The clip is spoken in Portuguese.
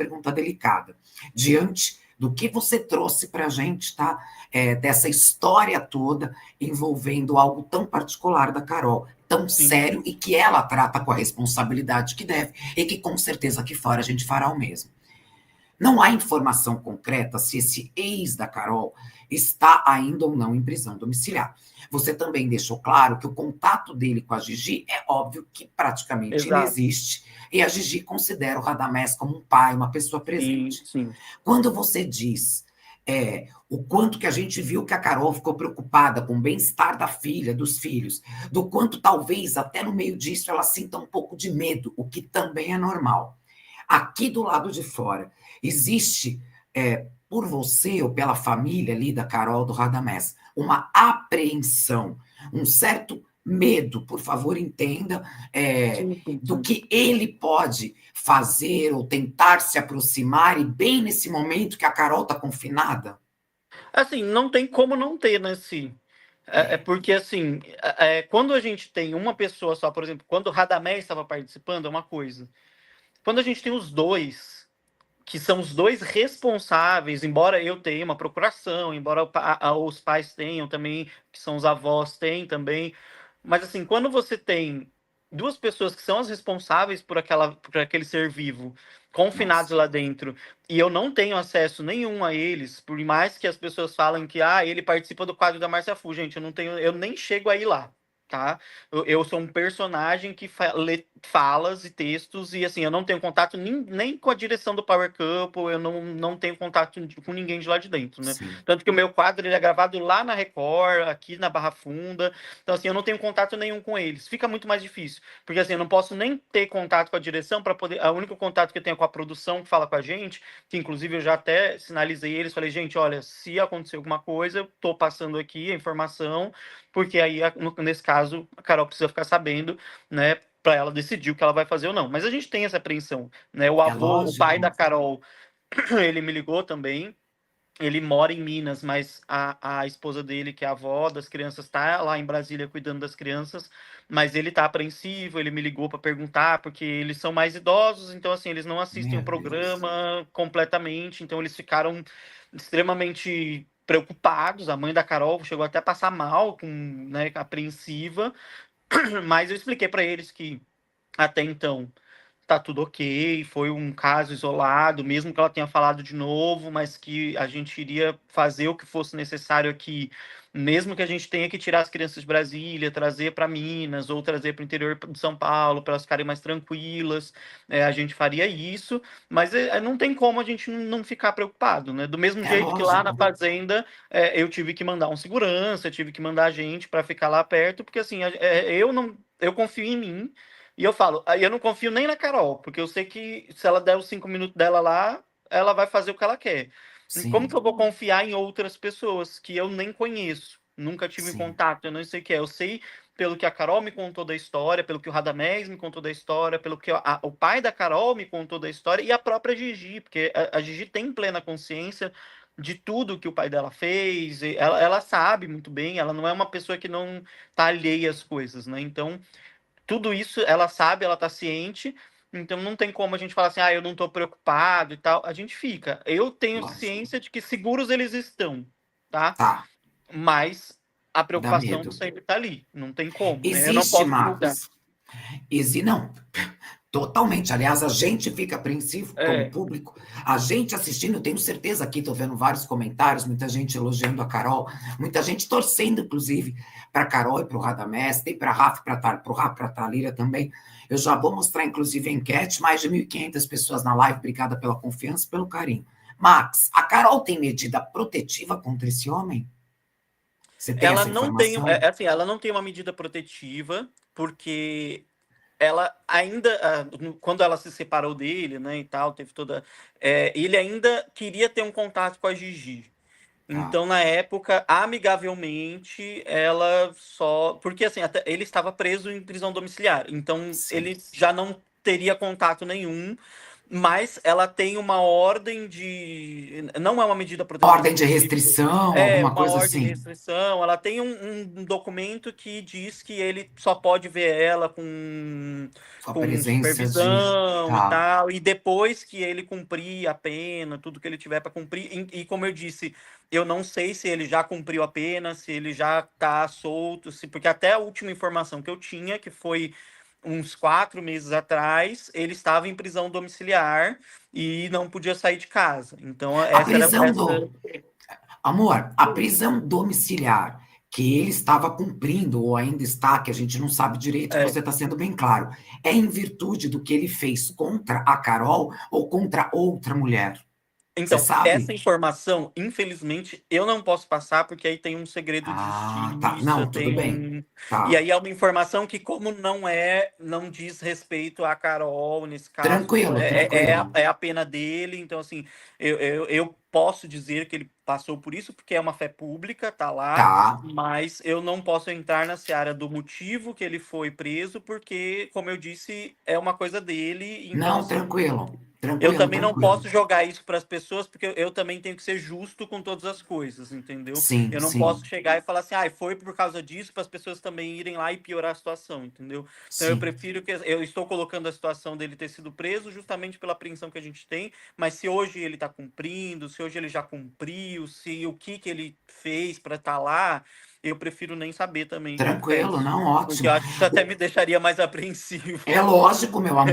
pergunta delicada. Diante do que você trouxe para a gente, tá? Dessa história toda envolvendo algo tão particular da Carol, tão sério, e que ela trata com a responsabilidade que deve, e que com certeza aqui fora a gente fará o mesmo. Não há informação concreta se esse ex da Carol está ainda ou não em prisão domiciliar. Você também deixou claro que o contato dele com a Gigi é óbvio que praticamente inexiste, e a Gigi considera o Radamés como um pai, uma pessoa presente. Sim. Quando você diz o quanto que a gente viu que a Carol ficou preocupada com o bem-estar da filha, dos filhos, do quanto talvez até no meio disso ela sinta um pouco de medo, o que também é normal. Aqui do lado de fora, existe, por você ou pela família ali da Carol, do Radamés, uma apreensão, um certo medo, por favor, entenda, do que ele pode fazer ou tentar se aproximar, e bem nesse momento que a Carol está confinada? Assim, não tem como não ter, né, sim. Porque, assim, quando a gente tem uma pessoa só, por exemplo, quando o Radamés estava participando, é uma coisa. Quando a gente tem os dois, que são os dois responsáveis, embora eu tenha uma procuração, embora os pais tenham também, que são os avós, têm também, mas assim, quando você tem duas pessoas que são as responsáveis por aquele ser vivo, confinados lá dentro, e eu não tenho acesso nenhum a eles, por mais que as pessoas falem que ele participa do quadro da Márcia Fu, gente, eu nem chego a ir lá. Tá? Eu sou um personagem que lê falas e textos, e assim, eu não tenho contato nem com a direção do Power Couple, eu não tenho contato com ninguém de lá de dentro, né? Sim. Tanto que o meu quadro ele é gravado lá na Record, aqui na Barra Funda, então assim, eu não tenho contato nenhum com eles. Fica muito mais difícil, porque assim, eu não posso nem ter contato com a direção para poder. O único contato que eu tenho é com a produção que fala com a gente, que inclusive eu já até sinalizei eles, falei, gente, olha, se acontecer alguma coisa, eu tô passando aqui a informação, porque aí, nesse caso, a Carol precisa ficar sabendo, né, para ela decidir o que ela vai fazer ou não. Mas a gente tem essa apreensão, né? O avô, o pai da Carol, ele me ligou também. Ele mora em Minas, mas a esposa dele, que é a avó das crianças, está lá em Brasília cuidando das crianças, mas ele está apreensivo, ele me ligou para perguntar, porque eles são mais idosos, então assim, eles não assistem o programa completamente, então eles ficaram extremamente preocupados. A mãe da Carol chegou até a passar mal, né, apreensiva, mas eu expliquei para eles que até então tá tudo ok, foi um caso isolado, mesmo que ela tenha falado de novo, mas que a gente iria fazer o que fosse necessário aqui, mesmo que a gente tenha que tirar as crianças de Brasília, trazer para Minas ou trazer para o interior de São Paulo para elas ficarem mais tranquilas, a gente faria isso, mas não tem como a gente não ficar preocupado, né? Do mesmo jeito que lá na fazenda eu tive que mandar um segurança, tive que mandar gente para ficar lá perto, porque assim, eu confio em mim. E eu falo, aí eu não confio nem na Carol, porque eu sei que se ela der os 5 minutos dela lá, ela vai fazer o que ela quer. Sim. Como que eu vou confiar em outras pessoas que eu nem conheço? Nunca tive contato, eu não sei o que é. Eu sei pelo que a Carol me contou da história, pelo que o Radamés me contou da história, pelo que o pai da Carol me contou da história, e a própria Gigi, porque a Gigi tem plena consciência de tudo que o pai dela fez, ela sabe muito bem, ela não é uma pessoa que não tá alheia às coisas, né? Então, tudo isso ela sabe, ela tá ciente, então não tem como a gente falar assim, eu não tô preocupado e tal. A gente fica. Eu tenho ciência de que seguros eles estão, tá? Tá. Mas a preocupação sempre tá ali, não tem como, né? Eu não Existe, posso mudar. Marcos. Não, totalmente. Aliás, a gente fica apreensivo como público. A gente assistindo, eu tenho certeza aqui, estou vendo vários comentários, muita gente elogiando a Carol, muita gente torcendo, inclusive, para a Carol e para o Radamés, tem para a Rafa, para o Rafa, para a Thalíria também. Eu já vou mostrar, inclusive, a enquete, mais de 1.500 pessoas na live, obrigada pela confiança e pelo carinho. Max, a Carol tem medida protetiva contra esse homem? Você tem essa informação? Ela não tem uma medida protetiva, porque ela ainda, quando ela se separou dele, né, e tal, teve toda... ele ainda queria ter um contato com a Gigi. Então, na época, amigavelmente, ela só... Porque, assim, até ele estava preso em prisão domiciliar. Então, ele já não teria contato nenhum. mas ela tem uma ordem de. Não é uma medida protetiva Ordem de específica, restrição, é alguma uma coisa ordem de assim. restrição. Ela tem um documento que diz que ele só pode ver ela Sua com presença de. supervisão e Tá. tal, e depois que ele cumprir a pena, tudo que ele tiver para cumprir. E como eu disse, eu não sei se ele já cumpriu a pena, se ele já está solto, porque até a última informação que eu tinha, que foi uns 4 meses atrás, ele estava em prisão domiciliar e não podia sair de casa. Então, A essa era prisão essa. do. Amor, a prisão domiciliar que ele estava cumprindo, ou ainda está, que a gente não sabe direito, que É, você está sendo bem claro, é em virtude do que ele fez contra a Carol ou contra outra mulher? Você então, essa sabe? informação, infelizmente, eu não posso passar, porque aí tem um segredo de Ah, tá. justiça, Não, tudo bem. tem. E Tá. aí é uma informação que, como não diz respeito à Carol, nesse caso, Tranquilo, tranquilo. é a pena dele. Então, assim, eu posso dizer que ele passou por isso, porque é uma fé pública, tá lá, Tá. mas eu não posso entrar na seara do motivo que ele foi preso, porque, como eu disse, é uma coisa dele. Então, Não, assim. tranquilo. Eu Tranquilo, também não tranquilo. posso jogar isso para as pessoas, porque eu também tenho que ser justo com todas as coisas, entendeu? Sim, Eu não posso sim, chegar e falar assim, ah, foi por causa disso, para as pessoas também irem lá e piorar a situação, entendeu? Então eu sim. prefiro que eu estou colocando a situação dele ter sido preso justamente pela apreensão que a gente tem, mas se hoje ele está cumprindo, se hoje ele já cumpriu, se o que ele fez para estar lá, eu prefiro nem saber também, Tranquilo, confesso. não, Porque eu ótimo. acho que isso até me deixaria mais apreensivo. É lógico, meu amor.